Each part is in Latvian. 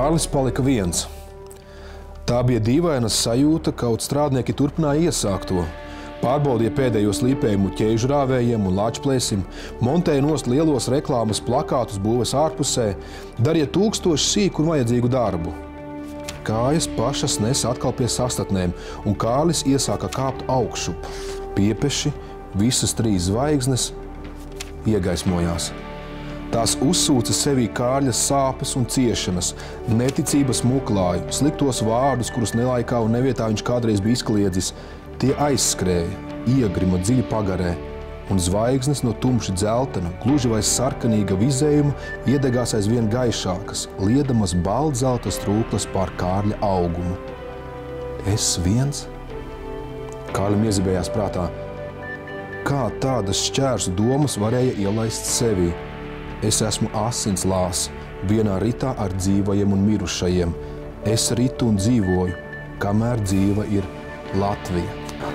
Kārlis palika viens. Tā bija dīvaina sajūta, kaut strādnieki turpināja iesākto. Pārbaudīja pēdējos līpējumu ķēžu rāvējiem un lāčplēsim, montēja nost lielos reklāmas plakātus būves ārpusē, darīja tūkstoši sīku un vajadzīgu darbu. Kājas pašas nes atkal pie sastatnēm, un Kārlis iesāka kāpt augšup. Piepeši, visas 3 zvaigznes iegaismojās. Tās uzsūca sevī Kārļa sāpes un ciešanas, neticības muklāju, sliktos vārdus, kurus nelaikā un nevietā viņš kādreiz bija izkliedzis. Tie aizskrēja, iegrima dziļi pagarē, un zvaigznes no tumši dzeltena, gluži vai sarkanīga vizējuma iedegās aizvien gaišākas, liedamas baltzelta strūklas pār Kārļa augumu. Es viens? Kārlim iezibējās prātā. Kā tādas šķērsu domas varēja ielaist sevī? Es esmu asinslās, vienā ritā ar dzīvajiem un mirušajiem. Es ritu un dzīvoju, kamēr dzīva ir Latvija.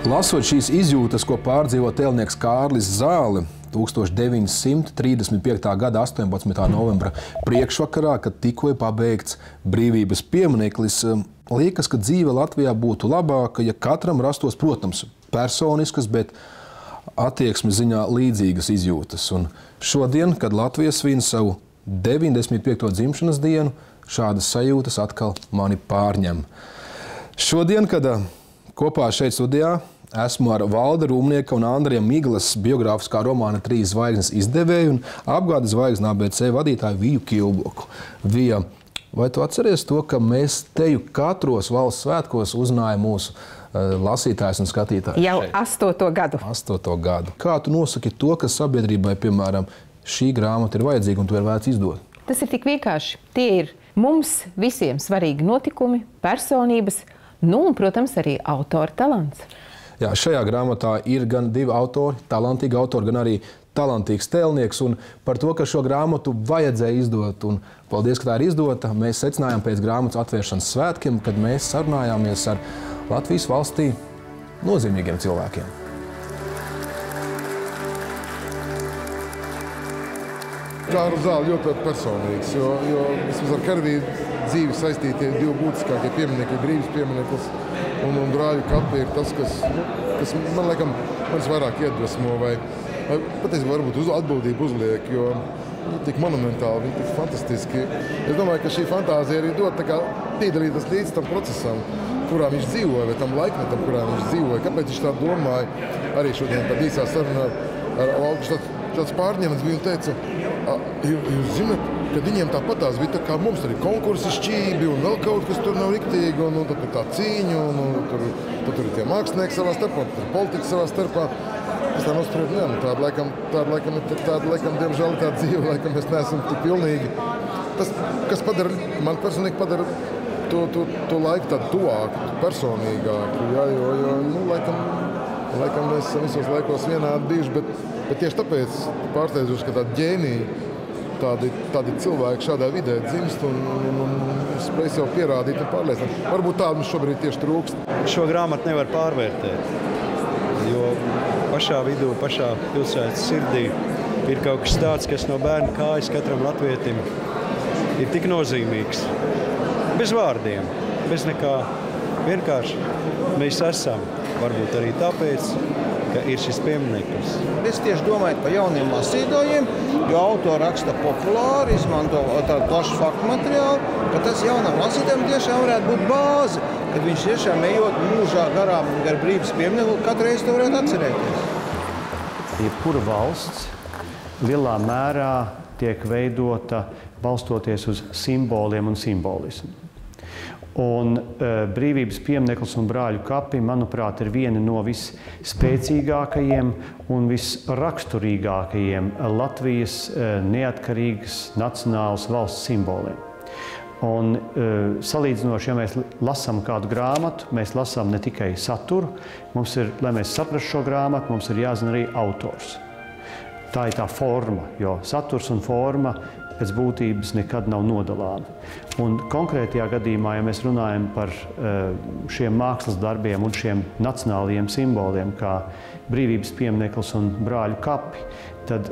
Lasot šīs izjūtas, ko pārdzīvo tēlnieks Kārlis Zāle 1935. gada 18. novembra priekšvakarā, kad tikko ir pabeigts brīvības piemineklis, liekas, ka dzīve Latvijā būtu labāka, ja katram rastos, protams, personiskas, bet attieksmes ziņā līdzīgas izjūtas. Un šodien, kad Latvija svin savu 95. dzimšanas dienu, šādas sajūtas atkal mani pārņem. Šodien, kad kopā šeit studijā esmu ar Valda Rūmnieka un Andrija Miglas biogrāfiskā romāna 3 zvaigznes izdevēju un apgādes zvaigznes ABC vadītāju Viju Kilboku. Vija, vai tu atceries to, ka mēs teju katros valsts svētkos uzrunāja mūsu lasītājs un skatītājs? Jau 8. gadu. 8. gadu. Kā tu nosaki to, ka sabiedrībai, piemēram, šī grāmata ir vajadzīga un to ir vērts izdot? Tas ir tik vienkārši. Tie ir mums visiem svarīgi notikumi, personības, nu un, protams, arī autora talants. Jā, šajā grāmatā ir gan 2 autori, talantīgi autori, gan arī talantīgs tēlnieks. Un par to, ka šo grāmatu vajadzēja izdot, un paldies, ka tā ir izdota, mēs secinājām pēc grāmatas atvēršanas svētkiem, kad mēs sarunājāmies ar Latvijas valstī nozīmīgiem cilvēkiem. Kārlis Zāle ļoti personīgs, jo vismaz ar karavīru dzīvi saistītie 2 būtiskākie pieminekļi, brīvības piemineklis un brāļu kapi ir tas, kas man liekas, manis vairāk iedvesmo vai patiesībā varbūt atbildību uzliek, jo tik monumentāli, viņi tik fantastiski. Es domāju, ka šī fantāzija arī dod tā kā piedalīties līdz tam procesam, kurā viņš dzīvoja, vai tam laikmetam, kurā viņš dzīvoja. Kāpēc viņš tā domāja? Arī šodien tad īsā sarunā ar Valdu tāds pārņemts bija un teica, jūs zināt, ka viņiem tāpatās bija tā kā mums arī konkursi šķībi un vēl kaut kas tur nav riktīgi, un tad tur tā cīņa, un tur ir tie mākslinieki savā starpā, tur ir politika savā starpā. Es tā nospriedu, jā, tāda laikam, diemžēl tāda dzīve, laikam mēs neesam tik pilnīgi. Tas, kas man personīgi padara to laiku tādu tuvāku, personīgāku, jā, jo laikam mēs esam visos laikos vienādi bijuši, bet tieši tāpēc pārsteidzoši, ka tādi ģēniji, tādi cilvēki šādā vidē dzimst un spēj sev pierādīt un pārliecināt. Varbūt tādu mums šobrīd tieši trūkst. Šo grāmatu nevar pārvērtēt, jo pašā vidū, pašā pilsētas sirdī ir kaut kas tāds, kas no bērna kājas katram latvietim ir tik nozīmīgs. Bez vārdiem, bez nekā. Vienkārši mēs esam, varbūt arī tāpēc, ka ir šis piemineklis. Es tieši domāju par jauniem lasītājiem, jo autori raksta populāri, izmanto tādu plašu faktu materiālu, ka tas jaunam lasītājiem tiešām varētu būt bāze, kad viņš tiešām ejot mūžā garām gar brīvības pieminekli, katru reizi to varētu atcerēties. Jebkura valsts lielā mērā tiek veidota balstoties uz simboliem un simbolismu. Un brīvības piemineklis un brāļu kapi, manuprāt, ir viena no visspēcīgākajiem un visraksturīgākajiem Latvijas neatkarīgas nacionālas valsts simboliem. Un salīdzinoši, ja mēs lasām kādu grāmatu, mēs lasām ne tikai saturu, mums ir, lai mēs saprastu šo grāmatu, mums ir jāzina arī autors. Tā ir tā forma, jo saturs un forma pēc būtības nekad nav nodalāmi. Un konkrētajā gadījumā, ja mēs runājam par šiem mākslas darbiem un šiem nacionālajiem simboliem, kā brīvības piemineklis un brāļu kapi, tad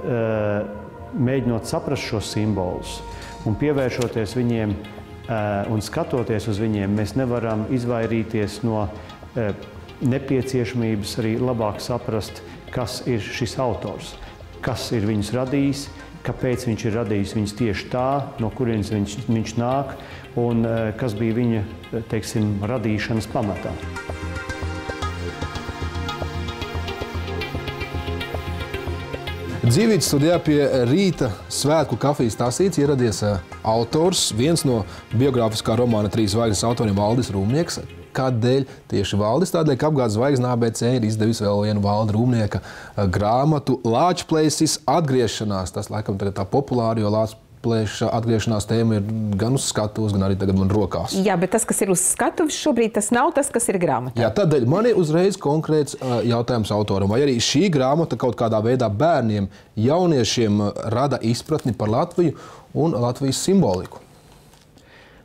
mēģinot saprast šos simbolus un pievēršoties viņiem Un skatoties uz viņiem, mēs nevaram izvairīties no nepieciešamības arī labāk saprast, kas ir šis autors, kas ir viņus radījis, kāpēc viņš ir radījis viņus tieši tā, no kurienes viņš nāk un kas bija viņa, teiksim, radīšanas pamatā. Dzīvības studijā pie rīta svētku kafijas tasītes ieradies autors, viens no biogrāfiskā romāna 3 zvaigznes autoriem Valdis Rūmnieks. Kādēļ tieši Valdis? Tādēļ, ka Apgādes zvaigzne ABC ir izdevis vēl vienu Valda Rūmnieka grāmatu Lāčplēsis atgriešanās. Tas laikam tagad tā populāri, jo Lāčplēša atgriešanās tēma ir gan uz skatuves, gan arī tagad man rokās. Jā, bet tas, kas ir uz skatuves šobrīd, tas nav tas, kas ir grāmatā. Jā, tādēļ man ir uzreiz konkrēts jautājums autoram. Vai arī šī grāmata kaut kādā veidā bērniem, jauniešiem rada izpratni par Latviju un Latvijas simboliku?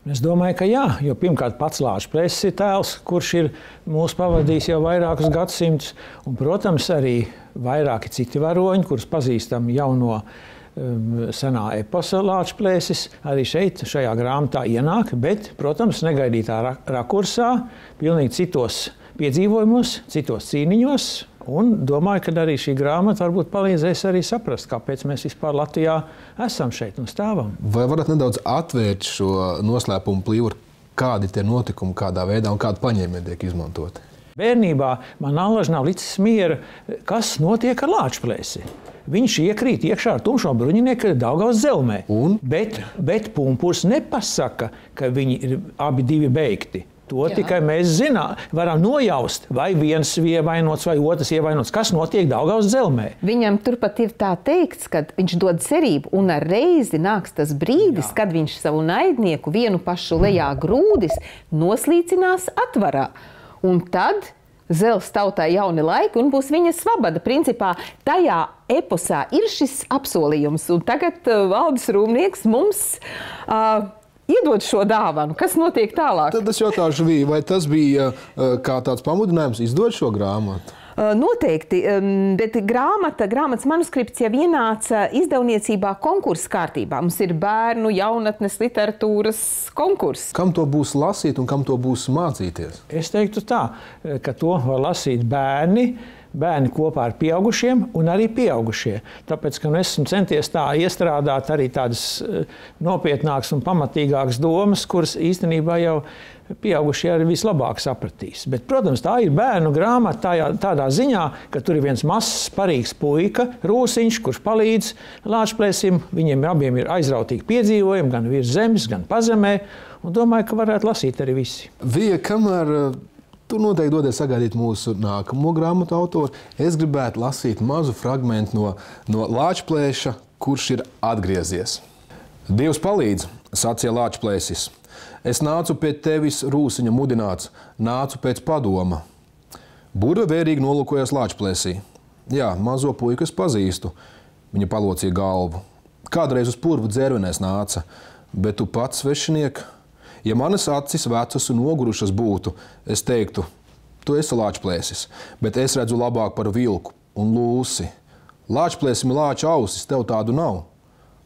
Es domāju, ka jā, jo pirmkārt pats Lāčplēsis ir tēls, kurš ir mūs pavadījis jau vairākus gadsimtus, un, protams, arī vairāki citi varoņi, kurus pazīstam jau no senā eposa Lāčplēsis, arī šeit, šajā grāmatā ienāk, bet, protams, negaidītā rakursā, pilnīgi citos piedzīvojumos, citos cīniņos, un domāju, ka arī šī grāmata varbūt palīdzēs arī saprast, kāpēc mēs vispār Latvijā esam šeit un stāvam. Vai varat nedaudz atvērt šo noslēpumu plīvuru, kādi tie notikumi, kādā veidā un kāda paņēmieni tiek izmantoti? Bērnībā man allaž nav licis miera, kas notiek ar Lāčplēsi. Viņš iekrīt iekšā ar tumšo bruņinieku Daugavas Zelmē. Bet Pumpurs nepasaka, ka viņi ir abi divi beigti. To tikai mēs zinām, varam nojaust, vai viens ievainots, vai otrs ievainots, kas notiek Daugavas Zelmē. Viņam turpat ir tā teikts, ka viņš dod cerību, un ar reizi nāks tas brīdis, kad viņš savu naidnieku vienu pašu lejā grūdis noslīcinās atvarā. Un tad Zels tautai jauni laiki un būs viņa svabada. Principā tajā eposā ir šis apsolījums, un tagad Valdis Rūmnieks mums iedod šo dāvanu. Kas notiek tālāk? Tad es jautāšu, vai tas bija kā tāds pamudinājums izdot šo grāmatu? Noteikti, bet grāmatas manuskripts jau ienāca izdevniecībā konkursa kārtībā. Mums ir bērnu jaunatnes literatūras konkurss. Kam to būs lasīt un kam to būs mācīties? Es teiktu tā, ka to var lasīt bērni kopā ar pieaugušiem un arī pieaugušie. Tāpēc, ka esmu centies tā iestrādāt arī tādas nopietnākas un pamatīgākas domas, kuras īstenībā jau pieaugušie arī vislabāk sapratīs. Bet, protams, tā ir bērnu grāmata tādā ziņā, ka tur ir viens mazs, parīgs puika, Rūsiņš, kurš palīdz Lāčplēsim. Viņiem abiem ir aizrautīgi piedzīvojumi, gan virs zemes, gan pazemē. Un domāju, ka varētu lasīt arī visi. Vija, kamēr tu noteikti dodies sagaidīt mūsu nākamo grāmatu autoru, es gribētu lasīt mazu fragmentu no Lāčplēša, kurš ir atgriezies. Dievs palīdz, sacīja Lāčplēsis. Es nācu pēc tevis Rūsiņa mudināts, nācu pēc padoma. Burve vērīgi nolūkojās Lāčplēsī. Jā, mazo puiku es pazīstu. Viņa palocīja galvu. Kādreiz uz purvu dzērvenēs nāca, bet tu pats svešiniek. Ja manas acis vecas un nogurušas būtu, es teiktu, tu esi Lāčplēsis, bet es redzu labāk par vilku un lūsi. Lāčplēsim lāča ausis, tev tādu nav.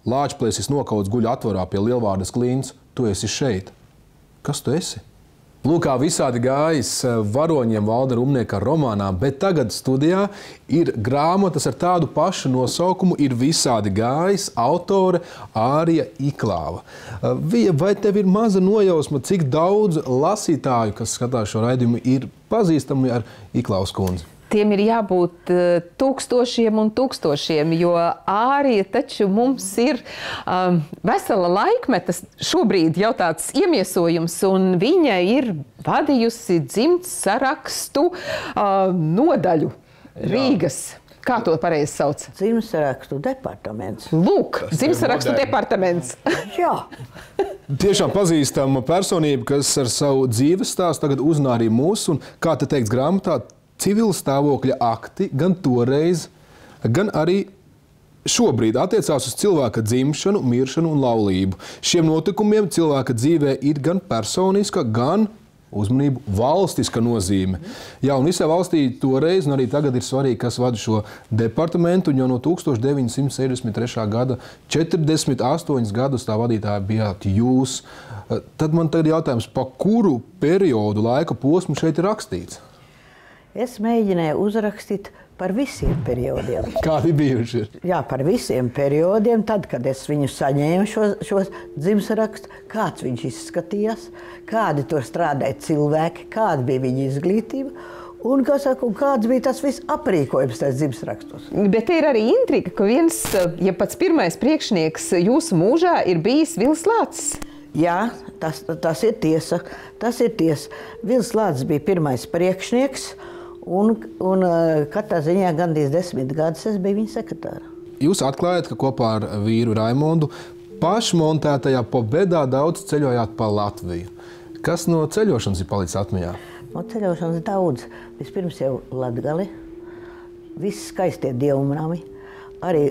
Lāčplēsis nokauts guļ atvarā pie Lielvārdas klints, tu esi šeit. Kas tu esi? Lūk, kā visādi gājis varoņiem Valda Rūmnieka romānā, bet tagad studijā ir grāmatas ar tādu pašu nosaukumu, ir visādi gājis autore Ārija Iklāva. Vija, vai tev ir maza nojausma, cik daudz lasītāju, kas skatās šo raidījumu, ir pazīstami ar Iklāvas kundzi? Tiem ir jābūt tūkstošiem un tūkstošiem, jo Ārija taču mums ir vesela laikmeta šobrīd jau tāds iemiesojums, un viņa ir vadījusi dzimts sarakstu nodaļu Rīgas. Kā to pareizi sauc? Dzimtsarakstu departaments. Lūk, dzimtsarakstu departaments. Jā. Tiešām pazīstama personība, kas ar savu dzīves stāstu tagad uzrunā arī mūs, un kā te teikts grāmatā, civila stāvokļa akti gan toreiz, gan arī šobrīd attiecās uz cilvēka dzimšanu, miršanu un laulību. Šiem notikumiem cilvēka dzīvē ir gan personiska, gan uzmanību valstiska nozīme. Jā, un visā valstī toreiz, un arī tagad ir svarīgi, kas vada šo departamentu, un jau no 1963. gada 48 gadus tā vadītāja bijāt jūs. Tad man tagad jautājums, pa kuru periodu laika posmu šeit ir rakstīts? Es mēģināju uzrakstīt par visiem periodiem. Kādi bijuši ir? Jā, par visiem periodiem. Tad, kad es viņu saņēmu šos dzimsrakstu, kāds viņš izskatījās, kādi tur strādāja cilvēki, kāda bija viņa izglītība. Un, kāds bija tas viss aprīkojums tajos dzimsrakstos. Bet te ir arī intriga, ka viens, ja pats pirmais priekšnieks jūsu mūžā ir bijis Vils Lācis. Jā, tas ir tiesa. Tas ir tiesa. Vils Lācis bija pirmais priekšnieks, un katrā ziņā gandrīz 10 gadus es biju viņa sekretāra. Jūs atklājat, ka kopā ar vīru Raimondu pašmontētajā Pobedā daudz ceļojāt pa Latviju. Kas no ceļošanas ir palicis atmiņā? No ceļošanas daudz. Vispirms jau Latgali, visi skaistie dievnami, arī,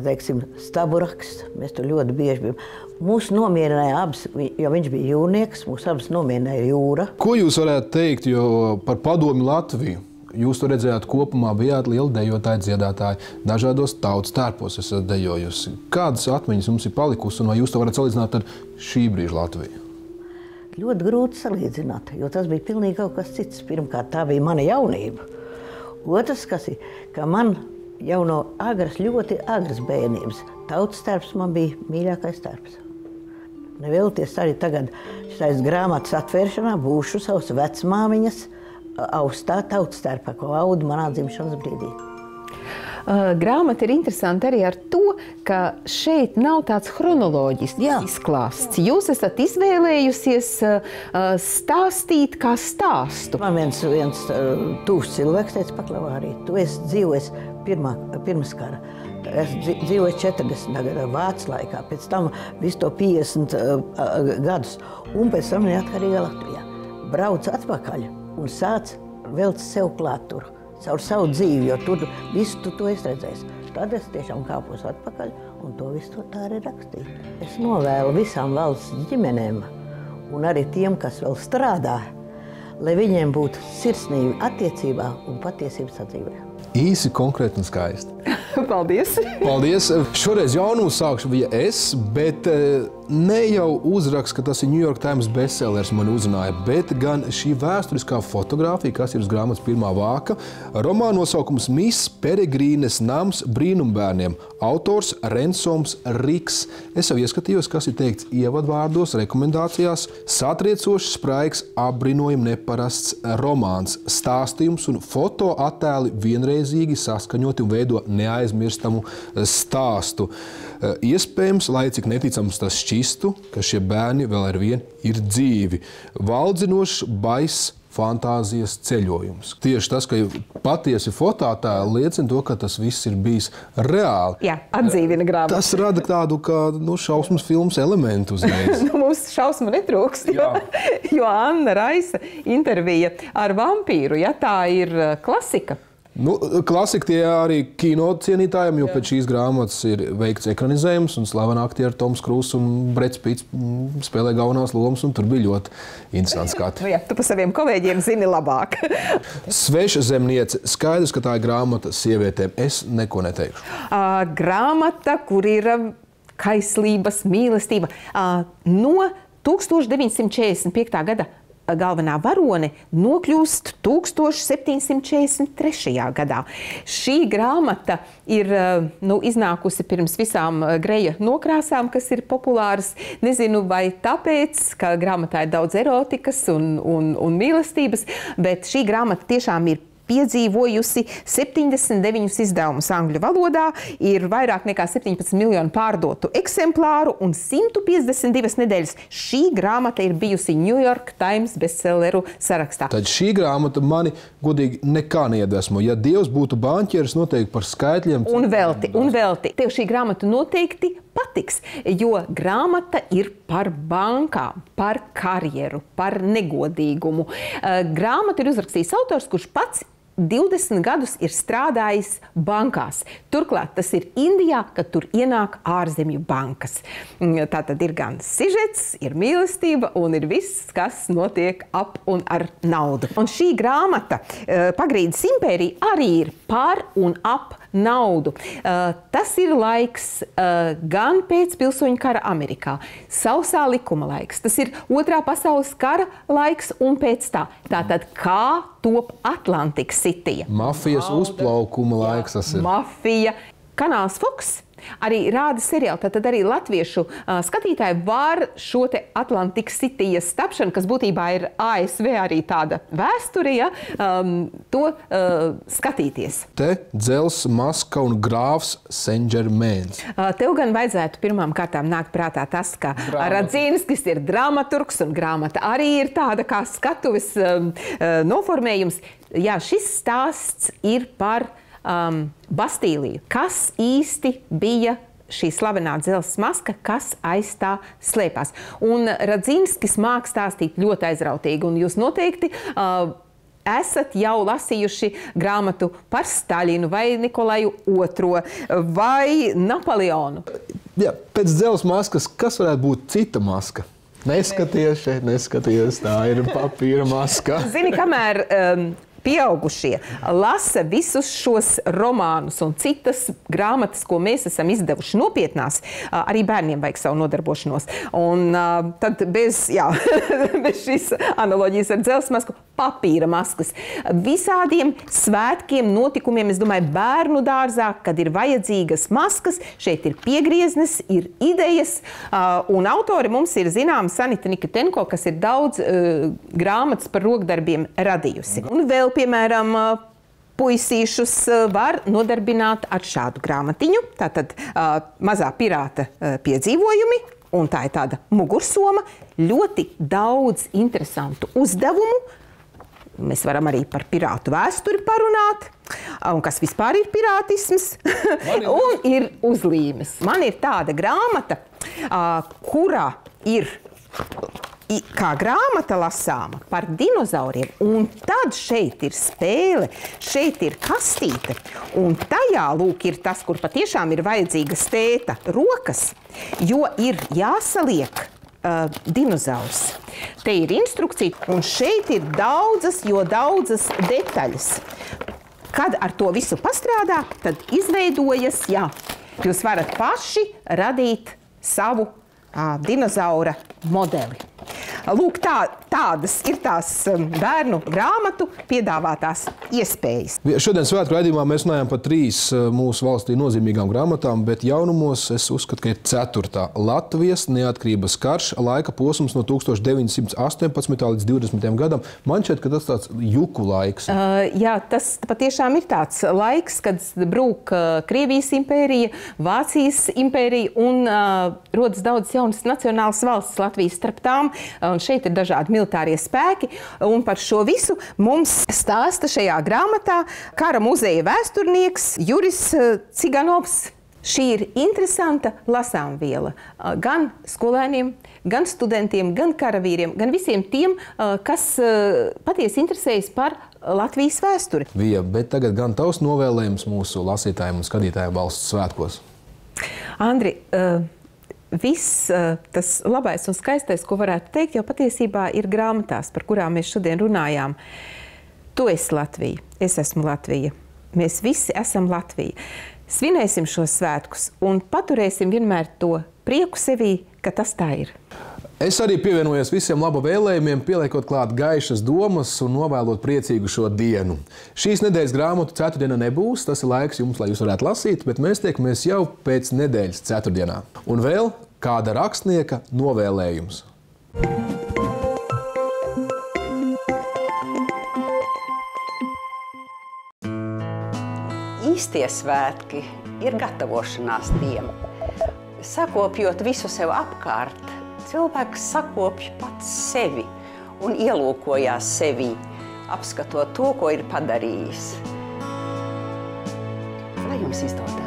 teiksim, Staburaksts. Mēs tur ļoti bieži bijām. Mūs nomierināja abas, jo viņš bija jūrnieks, mūs abas nomierināja jūra. Ko jūs varētu teikt par padomi Latviju? Jūs to redzējāt kopumā, bijāt lieli dejotāji, dziedātāji, dažādos tautas tērpos esat dejojusi. Kādas atmiņas jums ir palikusi, un vai jūs to varat salīdzināt ar šī brīža Latviju? Ļoti grūti salīdzināt, jo tas bija pilnīgi kaut kas cits. Pirmkārt, tā bija mana jaunība. Otrs, kas ir, ka man jau no ļoti agras bērnības tautas tērps man bija mīļākais tērps. Nevēlties arī tagad šais grāmatas atvēršanā būšu savas vecmāmiņas austā tautas tērpā, ko audu manā dzimšanas brīdī. Grāmata ir interesanta arī ar to, ka šeit nav tāds chronoloģisks izklāsts. Jūs esat izvēlējusies stāstīt kā stāstu. Man viens tūs cilvēks teica, Paklavārī, tu esi dzīvojis pirms kara. Es dzīvoju 40 gadā Vācu laikā, pēc tam visu to 50 gadus, un pēc tam neatkarīgā Latvijā. Brauc atpakaļ un sāc velc sev klāt tur, caur savu dzīvi, jo tur visu tu to esi redzējis. Tad es tiešām kāpos atpakaļ un to visu to tā arī rakstīju. Es novēlu visām valsts ģimenēm un arī tiem, kas vēl strādā, lai viņiem būtu sirsnība attiecībā un patiesības sadzīvē. Īsi, konkrēti un skaisti. Paldies! Paldies! Šoreiz jaunu sākšu bija es, bet ne jau uzraksts, ka tas ir New York Times bestsellers mani uzrunāja, bet gan šī vēsturiskā fotogrāfija, kas ir uz grāmatas pirmā vāka. Romāna nosaukums Miss Peregrīnes nams brīnumbērniem. Autors Rensoms Riks. Es jau ieskatījos, kas ir teikts ievadvārdos, rekomendācijās. Satriecošs, spraigs, apbrīnojami neparasts romāns. Stāstījums un fotoattēli vienreizīgi saskaņoti un veido neaizmirstamu stāstu. Iespējams, lai cik neticams tas šķistu, ka šie bērni vēl ar vienu ir dzīvi. Valdzinošs, baiss fantāzijas ceļojums. Tieši tas, ka patiesi fotoattēli liecina to, ka tas viss ir bijis reāli. Jā, atdzīvina grāmatu. Tas rada tādu kā šausmas filmas elementu uzreiz. Mums šausmu netrūkst, jo Anna Raisa intervija ar vampīru, ja tā ir klasika. Klasika tie arī kino cienītājiem, jo pēc šīs grāmatas ir veikts ekranizējums, un slaveni aktieri Toms Krūss un Brets Pitts spēlē galvenās lomas, un tur bija ļoti interesants skati. Jā, tu pa saviem kolēģiem zini labāk. Sveša zemniece. Skaidrs, ka tā ir grāmata sievietēm. Es neko neteikšu. Grāmata, kur ir kaislības, mīlestība. No 1945. gada galvenā varone nokļūst 1743. gadā. Šī grāmata ir iznākusi pirms visām Greja nokrāsām, kas ir populāras. Nezinu, vai tāpēc, ka grāmatā ir daudz erotikas un mīlestības, bet šī grāmata tiešām ir piedzīvojusi 79 izdevumus angļu valodā, ir vairāk nekā 17 miljonu pārdotu eksemplāru un 152 nedēļas. Šī grāmata ir bijusi New York Times bestselleru sarakstā. Tad šī grāmata mani godīgi nekā neiedvesmo. Ja Dievs būtu banķieris, noteikti par skaitļiem. Un velti. Tev šī grāmata noteikti patiks, jo grāmata ir par bankām, par karjeru, par negodīgumu. Grāmatu ir uzrakstījis autors, kurš pats 20 gadus ir strādājis bankās. Turklāt tas ir Indijā, kad tur ienāk ārzemju bankas. Tā tad ir gan sižets, ir mīlestība un ir viss, kas notiek ap un ar naudu. Un šī grāmata, Pagrīdes impērija, arī ir par un ap naudu. Tas ir laiks gan pēc pilsoņu kara Amerikā, sausā likuma laiks. Tas ir Otrā pasaules kara laiks un pēc tā. Tātad, kā top Atlantikas Citija. Mafijas uzplaukuma laiks tas ir. Mafija. Kanāls Fox arī rāda seriālu. Tātad arī latviešu skatītāji var šo te Atlantikas Citijas tapšanu, kas būtībā ir ASV arī tāda vēsture, ja, to skatīties. Te Dzels, Maska un grāfs Saint-Germains. Tev gan vajadzētu pirmām kārtām nākt prātā tas, ka Radzīnskis ir dramaturgs un grāmata arī ir tāda kā skatuves noformējums. Jā, šis stāsts ir par Bastīliju. Kas īsti bija šī slavenā Dzels Maska, kas aiz tā slēpās? Un Radzīnskis māk stāstīt ļoti aizrautīgi, un jūs noteikti esat jau lasījuši grāmatu par Staļinu vai Nikolaju II vai Napoleonu. Jā, pēc Dzels Maskas, kas varētu būt cita maska? Neskaties šeit, neskaties, tā ir papīra maska. Zini, kamēr pieaugušie lasa visus šos romānus un citas grāmatas, ko mēs esam izdevuši nopietnās, arī bērniem vajag savu nodarbošanos. Un tad bez šīs analoģijas ar Dzels Masku, papīra maskas. Visādiem svētkiem, notikumiem, es domāju, bērnu dārzā, kad ir vajadzīgas maskas, šeit ir piegrieznes, ir idejas, un autori mums ir zināma Sanita Nikitenko, kas ir daudz grāmatas par rokdarbiem radījusi. Un vēl, piemēram, puisīšus var nodarbināt ar šādu grāmatiņu, tātad Mazā pirāta piedzīvojumi, un tā ir tāda mugursoma, ļoti daudz interesantu uzdevumu. Mēs varam arī par pirātu vēsturi parunāt, un kas vispār ir pirātisms, un ir uzlīmes. Man ir tāda grāmata, kurā ir kā grāmata lasāma par dinozauriem, un tad šeit ir spēle, šeit ir kastīte, un tajā, lūk, ir tas, kur patiešām ir vajadzīga stēta rokas, jo ir jāsaliek dinozaurs. Te ir instrukcija, un šeit ir daudzas detaļas. Kad ar to visu pastrādā, tad izveidojas, jūs varat paši radīt savu dinozaura modeli. Lūk, tādas ir tās bērnu grāmatu piedāvātās iespējas. Šodien svētku raidījumā mēs runājam par 3 mūsu valstī nozīmīgām grāmatām, bet jaunumos es uzskatu, ka ir 4. Latvijas neatkarības karš, laika posms no 1918. līdz 20. gadam. Man šķiet, ka tas tāds juku laiks. Jā, tas patiešām ir tāds laiks, kad brūk Krievijas impērija, Vācijas impērija un rodas daudz jaunas nacionālas valsts Latvijas starp tām. Un šeit ir dažādi militārie spēki, un par šo visu mums stāsta šajā grāmatā kara muzeja vēsturnieks Juris Ciganovs. Šī ir interesanta lasāmviela gan skolēniem, gan studentiem, gan karavīriem, gan visiem tiem, kas patiesi interesējas par Latvijas vēsturi. Vija, bet tagad gan tavs novēlējums mūsu lasītājiem un skatītājiem valsts svētkos. Andri, viss tas labais un skaistais, ko varētu teikt, jau patiesībā ir grāmatās, par kurām mēs šodien runājām. Tu esi Latvija, es esmu Latvija, mēs visi esam Latvija. Svinēsim šos svētkus un paturēsim vienmēr to prieku sevī, ka tas tā ir. Es arī pievienojos visiem laba vēlējumiem, pieliekot klāt gaišas domas un novēlot priecīgu šo dienu. Šīs nedēļas grāmatu ceturtdiena nebūs, tas ir laiks jums, lai jūs varētu lasīt, bet mēs tiekamies jau pēc nedēļas ceturtdienā. Un vēl kāda rakstnieka novēlējums. Īstie svētki ir gatavošanās diena. Sakopjot visu sev apkārt, cilvēks sakopj pats sevi un ielūkojās sevī, apskatot to, ko ir padarījis. Lai jums izdodas!